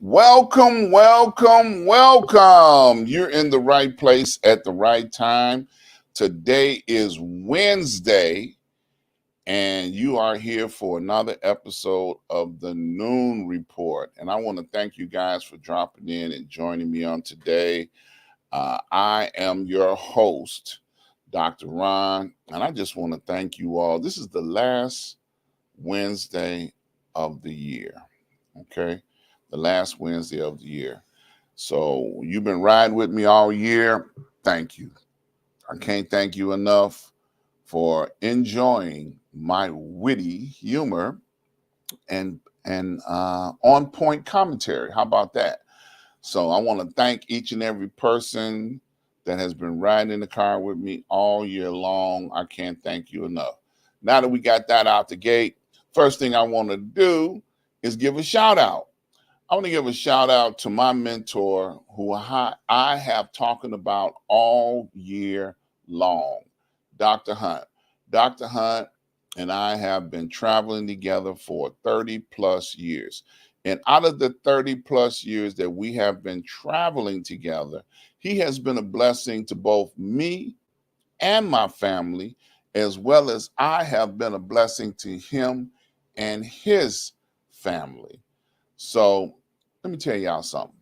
Welcome, welcome, welcome. You're in the right place at the right time. Today is Wednesday, and you are here for another episode of the Noon Report. And I want to thank you guys for dropping in and joining me on today. I am your host, Dr. Ron, and I just want to thank you all. This is the last Wednesday of the year. Okay, the last Wednesday of the year. So you've been riding with me all year. Thank you. I can't thank you enough for enjoying my witty humor and on point commentary. How about that? So I want to thank each and every person that has been riding in the car with me all year long. I can't thank you enough. Now that we got that out the gate, first thing I want to do is give a shout out. I want to give a shout out to my mentor who I have talking about all year long, Dr. Hunt. Dr. Hunt and I have been traveling together for 30 plus years. And out of the 30 plus years that we have been traveling together, he has been a blessing to both me and my family, as well as I have been a blessing to him and his family. So let me tell y'all something.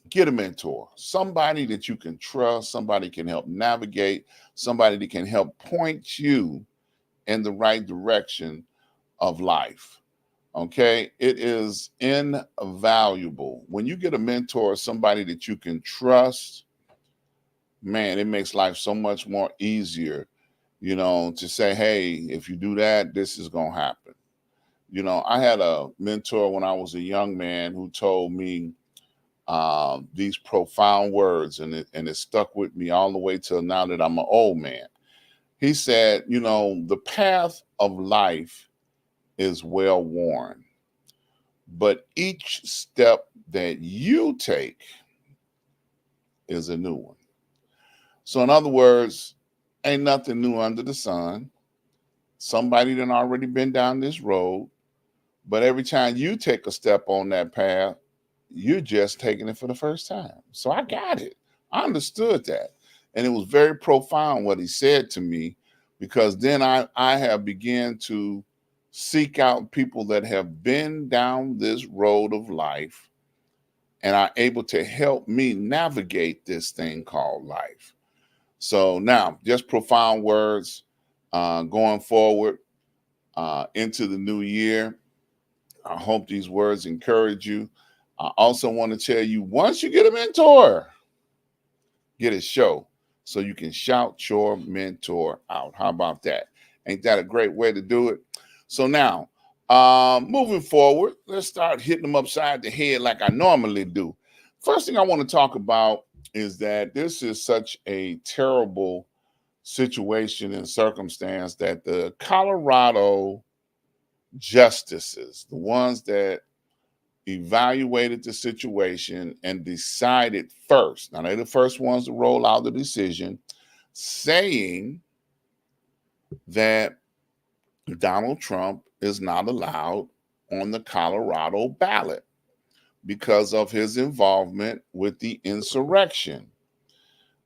Get a mentor, somebody that you can trust, somebody can help navigate, somebody that can help point you in the right direction of life. Okay, it is invaluable. When you get a mentor, somebody that you can trust, man, it makes life so much more easier, to say, hey, if you do that, this is going to happen. I had a mentor when I was a young man who told me these profound words, and it stuck with me all the way till now that I'm an old man. He said, the path of life is well worn, but each step that you take is a new one. So in other words, ain't nothing new under the sun. Somebody done already been down this road, but every time you take a step on that path, you're just taking it for the first time. So I got it. I understood that. And it was very profound what he said to me, because then I have begun to seek out people that have been down this road of life and are able to help me navigate this thing called life. So now, just profound words going forward into the new year. I hope these words encourage you. I also want to tell you, once you get a mentor, get a show so you can shout your mentor out. How about that? Ain't that a great way to do it? So now, moving forward, let's start hitting them upside the head like I normally do. First thing I want to talk about is that this is such a terrible situation and circumstance that the Colorado justices, the ones that evaluated the situation and decided first. Now, they're the first ones to roll out the decision saying that Donald Trump is not allowed on the Colorado ballot because of his involvement with the insurrection.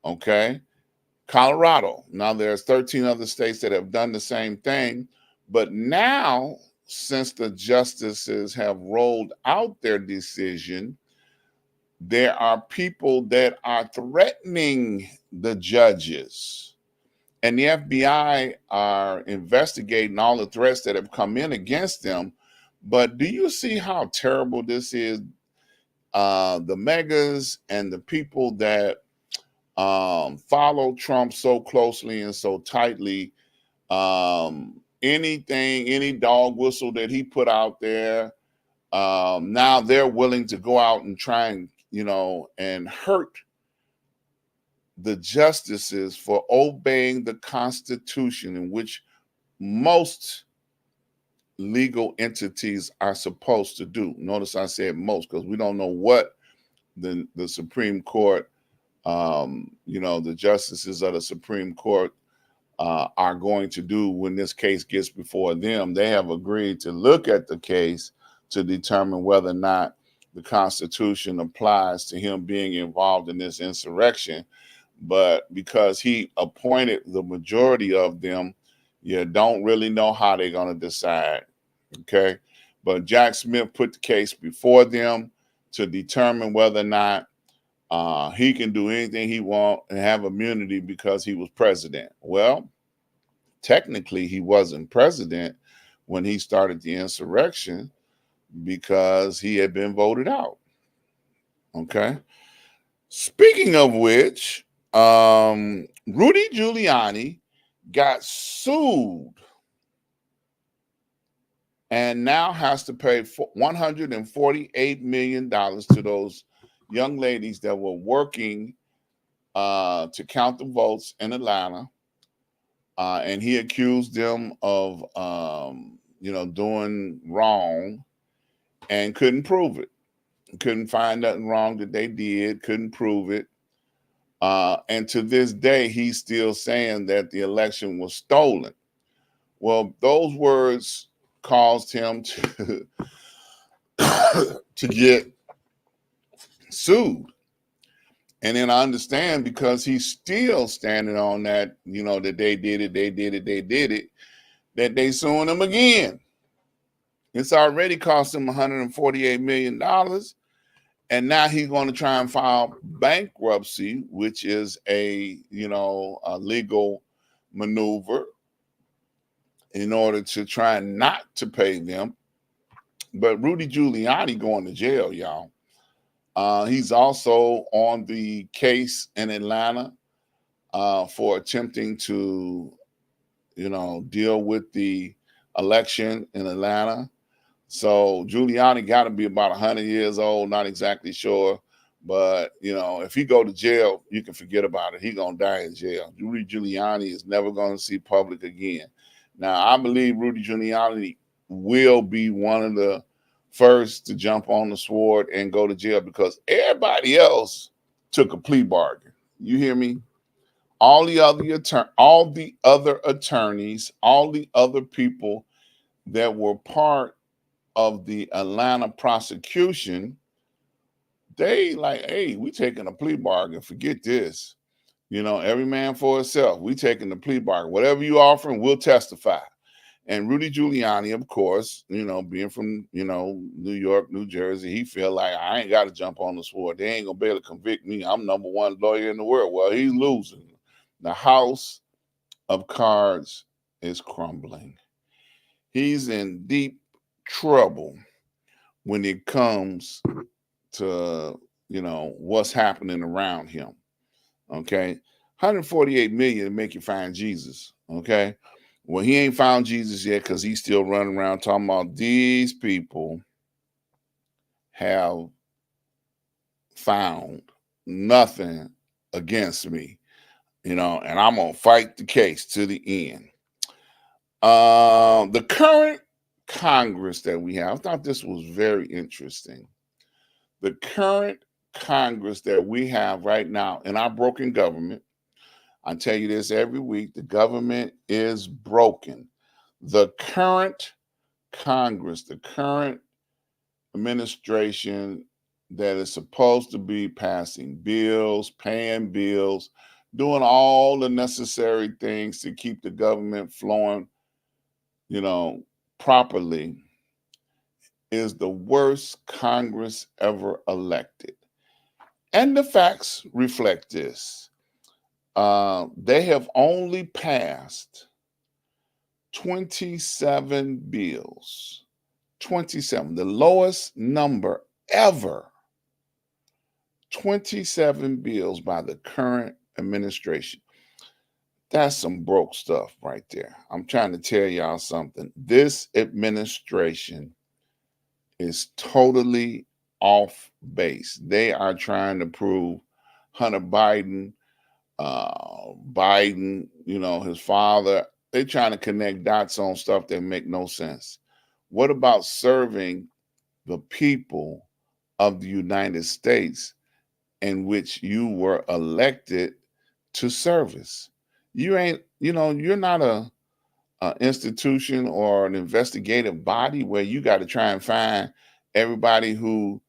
Okay. Colorado. Now, there's 13 other states that have done the same thing, but now, since the justices have rolled out their decision, there are people that are threatening the judges. And the FBI are investigating all the threats that have come in against them. But do you see how terrible this is? The megas and the people that follow Trump so closely and so tightly, any dog whistle that he put out there, now they're willing to go out and try and hurt the justices for obeying the Constitution, in which most legal entities are supposed to do. Notice I said most, because we don't know what the Supreme Court, the justices of the Supreme Court are going to do when this case gets before them. They have agreed to look at the case to determine whether or not the Constitution applies to him being involved in this insurrection. But because he appointed the majority of them, you don't really know how they're going to decide. Okay. But Jack Smith put the case before them to determine whether or not he can do anything he wants and have immunity because he was president. Well, technically, he wasn't president when he started the insurrection because he had been voted out. Okay. Speaking of which, Rudy Giuliani got sued and now has to pay $148 million to those young ladies that were working to count the votes in Atlanta. And he accused them of, doing wrong and couldn't prove it. Couldn't find nothing wrong that they did, couldn't prove it. And to this day, he's still saying that the election was stolen. Well, those words caused him to, to get sued. And then I understand because he's still standing on that, that they did it, that they suing him again. It's already cost him $148 million. And now he's going to try and file bankruptcy, which is a legal maneuver in order to try not to pay them. But Rudy Giuliani going to jail, y'all. He's also on the case in Atlanta for attempting to, deal with the election in Atlanta. So Giuliani got to be about 100 years old, not exactly sure. But, if he go to jail, you can forget about it. He's going to die in jail. Rudy Giuliani is never going to see public again. Now, I believe Rudy Giuliani will be one of the first to jump on the sword and go to jail because everybody else took a plea bargain. You hear me? All the other attorneys, all the other people that were part of the Atlanta prosecution, they like, hey, we taking a plea bargain. Forget this. Every man for himself. We taking the plea bargain. Whatever you offering, we'll testify. And Rudy Giuliani, of course, being from, New York, New Jersey, he feel like I ain't got to jump on the sword. They ain't going to be able to convict me. I'm number one lawyer in the world. Well, he's losing. The house of cards is crumbling. He's in deep trouble when it comes to, what's happening around him. Okay. 148 million to make you find Jesus. Okay. Well, he ain't found Jesus yet because he's still running around talking about these people have found nothing against me, and I'm going to fight the case to the end. The current Congress that we have, I thought this was very interesting. The current Congress that we have right now in our broken government, I tell you this every week, the government is broken. The current Congress, the current administration that is supposed to be passing bills, paying bills, doing all the necessary things to keep the government flowing, properly, is the worst Congress ever elected. And the facts reflect this. They have only passed 27 bills. 27, the lowest number ever. 27 bills by the current administration. That's some broke stuff right there. I'm trying to tell y'all something. This administration is totally off base. They are trying to prove Hunter Biden, his father, they're trying to connect dots on stuff that make no sense. What about serving the people of the United States in which you were elected to service? You ain't, you're not a institution or an investigative body where you got to try and find everybody who,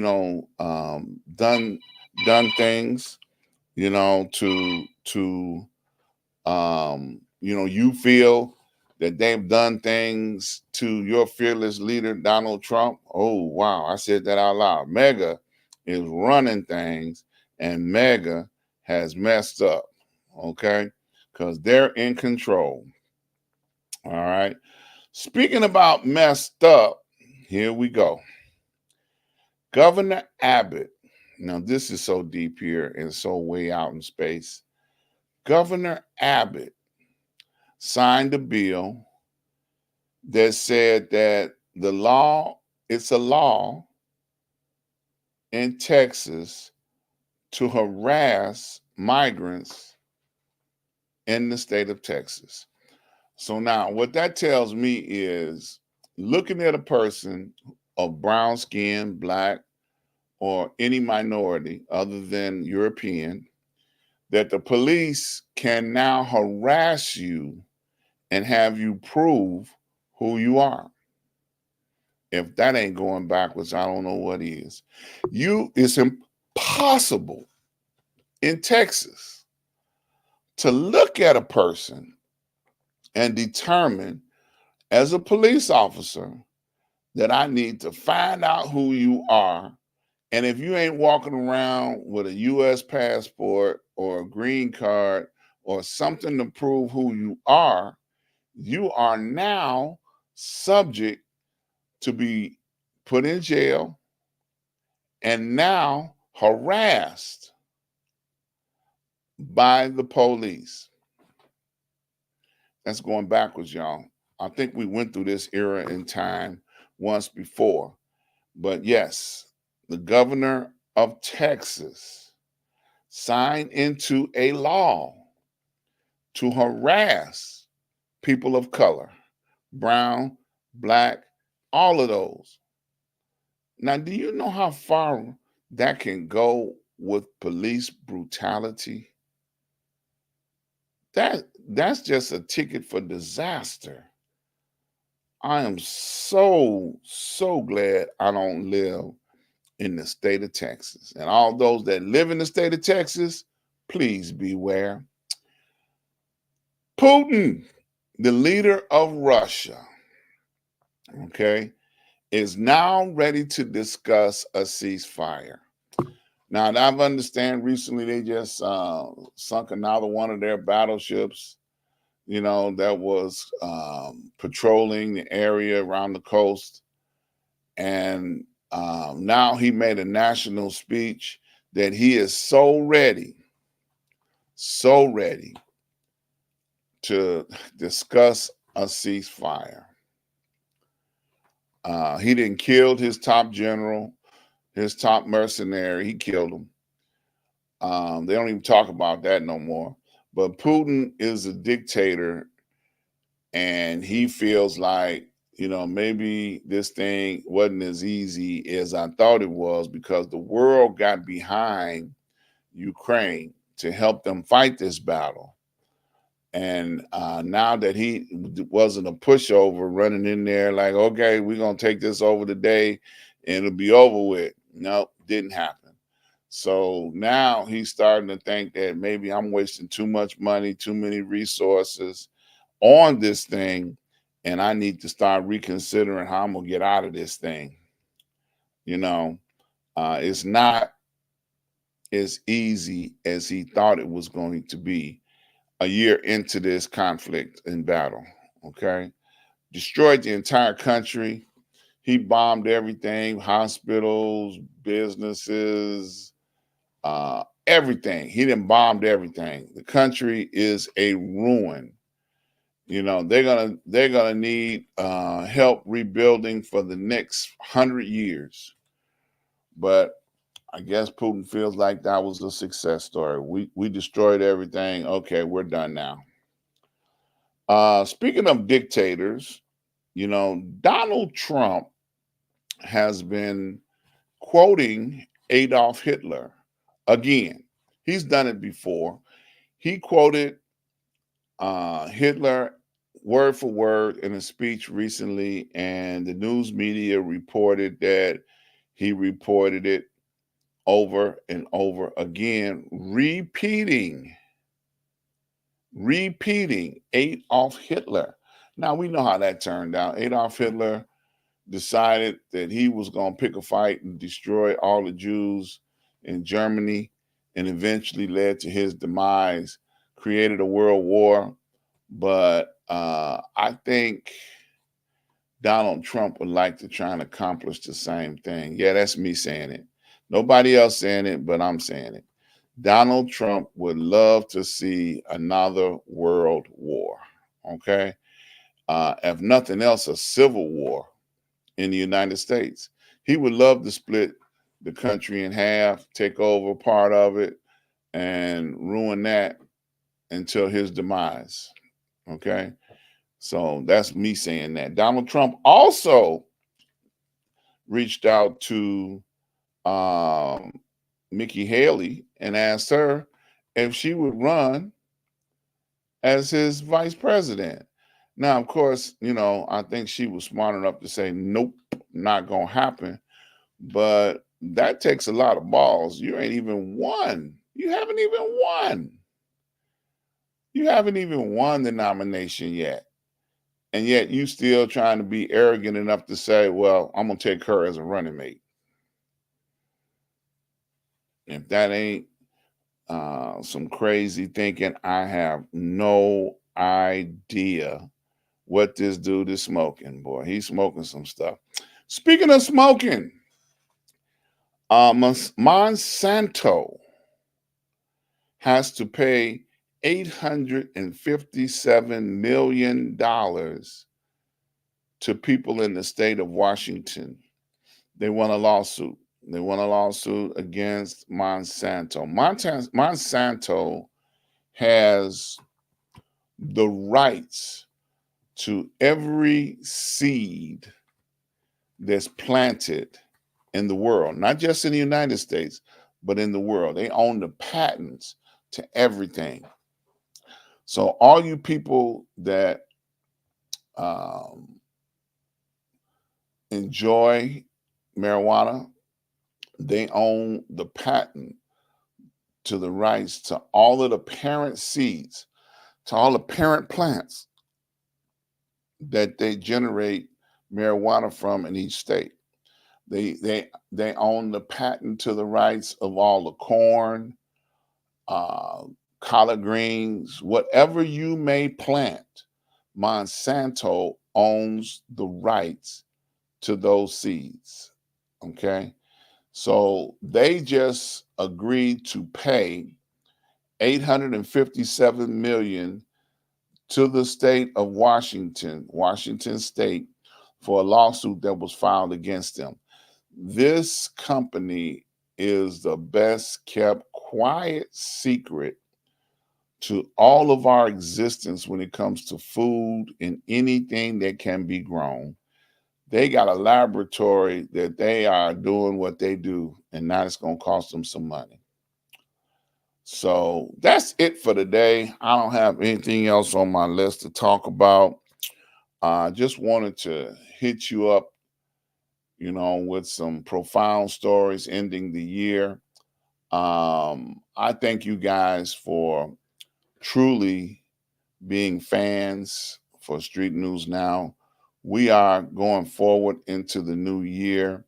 done things, to you feel that they've done things to your fearless leader, Donald Trump. Oh, wow. I said that out loud. Mega is running things, and Mega has messed up. Okay. Because they're in control. All right. Speaking about messed up, here we go. Governor Abbott. Now, this is so deep here and so way out in space. Governor Abbott signed a bill that said that it's a law in Texas to harass migrants in the state of Texas. So now what that tells me is looking at a person of brown skin, black, or any minority other than European, that the police can now harass you and have you prove who you are. If that ain't going backwards, I don't know what is. It's impossible in Texas to look at a person and determine as a police officer that I need to find out who you are. And if you ain't walking around with a US passport or a green card or something to prove who you are now subject to be put in jail and now harassed by the police. That's going backwards, y'all. I think we went through this era in time once before. But yes, the governor of Texas signed into a law to harass people of color, brown, black, all of those. Now, do you know how far that can go with police brutality? That's just a ticket for disaster. I am so glad I don't live in the state of Texas. And all those that live in the state of Texas, please beware. Putin, the leader of Russia, okay, is now ready to discuss a ceasefire. Now, I've understand recently they just sunk another one of their battleships, that was patrolling the area around the coast. And now he made a national speech that he is so ready to discuss a ceasefire. He didn't kill his top general, his top mercenary. He killed him. They don't even talk about that no more. But Putin is a dictator, and he feels like, maybe this thing wasn't as easy as I thought it was because the world got behind Ukraine to help them fight this battle. And now that he wasn't a pushover running in there like, okay, we're going to take this over today and it'll be over with. No, didn't happen. So now he's starting to think that maybe I'm wasting too much money, too many resources on this thing, and I need to start reconsidering how I'm going to get out of this thing. It's not as easy as he thought it was going to be a year into this conflict and battle. Okay. Destroyed the entire country. He bombed everything, hospitals, businesses, everything. He done bombed everything. The country is a ruin. They're gonna need help rebuilding for the next 100 years. But I guess Putin feels like that was a success story. We destroyed everything. Okay, we're done now. Speaking of dictators, Donald Trump has been quoting Adolf Hitler again. He's done it before. He quoted Hitler word for word in a speech recently, and the news media reported that He reported it over and over again, repeating Adolf Hitler. Now we know how that turned out. Adolf Hitler decided that he was going to pick a fight and destroy all the Jews in Germany, and eventually led to his demise, created a world war. But I think Donald Trump would like to try and accomplish the same thing. Yeah, that's me saying it. Nobody else saying it, but I'm saying it. Donald Trump would love to see another world war. Okay. If nothing else, a civil war in the United States. He would love to split the country in half, take over part of it, and ruin that until his demise. Okay. So that's me saying that. Donald Trump also reached out to um, Nikki Haley and asked her if she would run as his vice president. Now, of course, I think she was smart enough to say, nope, not going to happen. But that takes a lot of balls. You ain't even won. You haven't even won. You haven't even won the nomination yet. And yet you still trying to be arrogant enough to say, well, I'm going to take her as a running mate. If that ain't some crazy thinking, I have no idea what this dude is smoking, boy. He's smoking some stuff. Speaking of smoking, Monsanto has to pay $857 million to people in the state of Washington. They won a lawsuit. They won a lawsuit against Monsanto. Monsanto has the rights to every seed that's planted in the world, not just in the United States, but in the world. They own the patents to everything. So all you people that enjoy marijuana, they own the patent to the rights to all of the parent seeds, to all the parent plants that they generate marijuana from in each state. They own the patent to the rights of all the corn, uh, collard greens, whatever you may plant. Monsanto owns the rights to those seeds. Okay. So they just agreed to pay 857 million to the state of Washington State, for a lawsuit that was filed against them. This company is the best kept quiet secret to all of our existence when it comes to food and anything that can be grown. They got a laboratory that they are doing what they do, and now it's going to cost them some money. So that's it for today. I don't have anything else on my list to talk about. I just wanted to hit you up, with some profound stories ending the year. I thank you guys for truly being fans for Street News Now. We are going forward into the new year,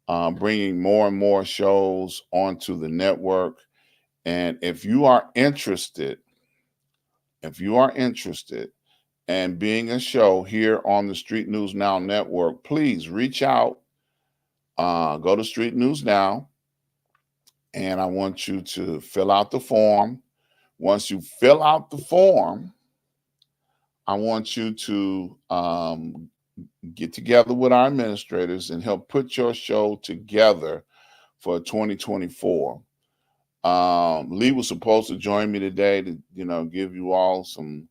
bringing more and more shows onto the network. And if you are interested in being a show here on the Street News Now network, please reach out. Go to Street News Now, and I want you to fill out the form. Once you fill out the form, I want you to get together with our administrators and help put your show together for 2024. Lee was supposed to join me today to, give you all some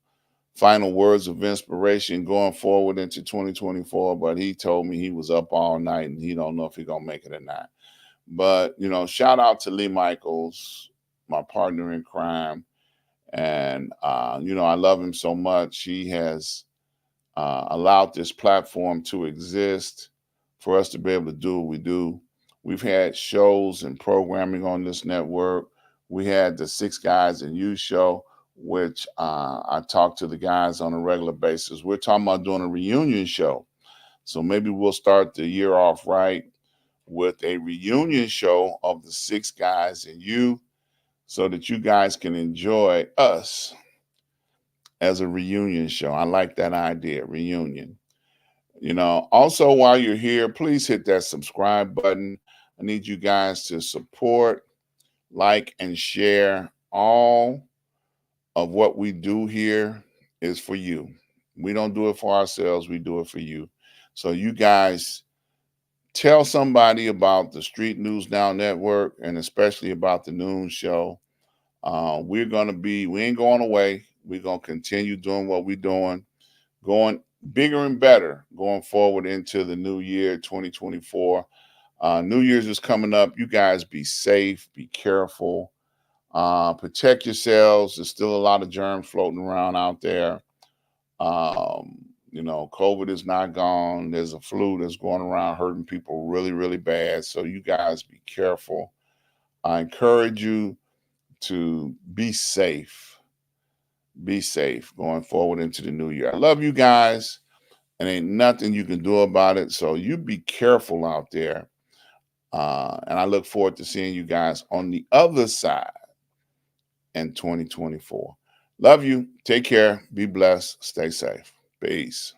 final words of inspiration going forward into 2024, but he told me he was up all night and he don't know if he's gonna make it or not. But shout out to Lee Michaels, my partner in crime, and I love him so much. He has allowed this platform to exist for us to be able to do what we do. We've had shows and programming on this network. We had the Six Guys and You show, which I talk to the guys on a regular basis. We're talking about doing a reunion show. So maybe we'll start the year off right with a reunion show of the Six Guys and You so that you guys can enjoy us as a reunion show. I like that idea, reunion. Also while you're here, please hit that subscribe button. I need you guys to support, like, and share. All of what we do here is for you. We don't do it for ourselves, we do it for you. So you guys tell somebody about the Street News Now Network and especially about the noon show. We ain't going away. We're going to continue doing what we're doing, going bigger and better going forward into the new year 2024. New Year's is coming up. You guys be safe, be careful, protect yourselves. There's still a lot of germs floating around out there. COVID is not gone. There's a flu that's going around hurting people really, really bad. So you guys be careful. I encourage you to be safe. Be safe going forward into the new year. I love you guys, and ain't nothing you can do about it. So you be careful out there. And I look forward to seeing you guys on the other side in 2024. Love you. Take care. Be blessed. Stay safe. Peace.